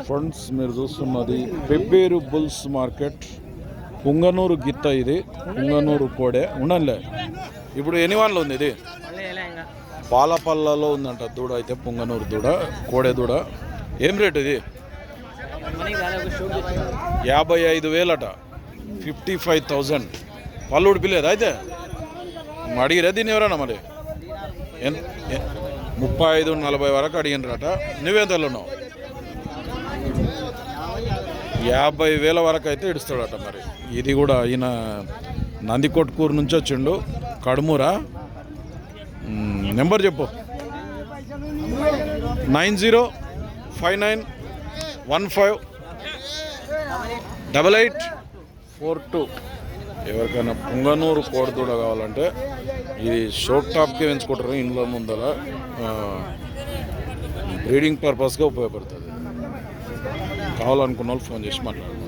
Friends మీరు చూస్తున్నది Pebbair bulls market, Punganur గిత్త. ఇది పుంగనూరు కోడే ఉండలే. ఇప్పుడు ఎన్ని వాన్లు ఉంది ఇది? పాలపల్లలో ఉందంట దూడ. అయితే పుంగనూరు దూడ, కోడే దూడ. ఏం రేట్ ఇది? 55,000 55,000. పళ్ళు ఉడిపిలేదు అయితే అడిగిరా దీన్ని ఎవరన్నా? మరి 35-40 వరకు అడిగినరట. నువ్వెంతలో ఉన్నావు? 50,000 వరకు అయితే ఇడుస్తాడట. మరి ఇది కూడా ఈయన నందికొట్కూరు నుంచి వచ్చిండు, కడుమూరా. నెంబర్ చెప్పు. 9059158842. ఎవరికైనా పుంగనూరు కోడిదూడ కావాలంటే ఇది షోట్ టాప్కి పెంచుకుంటారు ఇంట్లో ముందర. బ్రీడింగ్ పర్పస్గా ఉపయోగపడుతుంది. కావాలనుకున్న వాళ్ళు ఫోన్ చేసి మాట్లాడారు.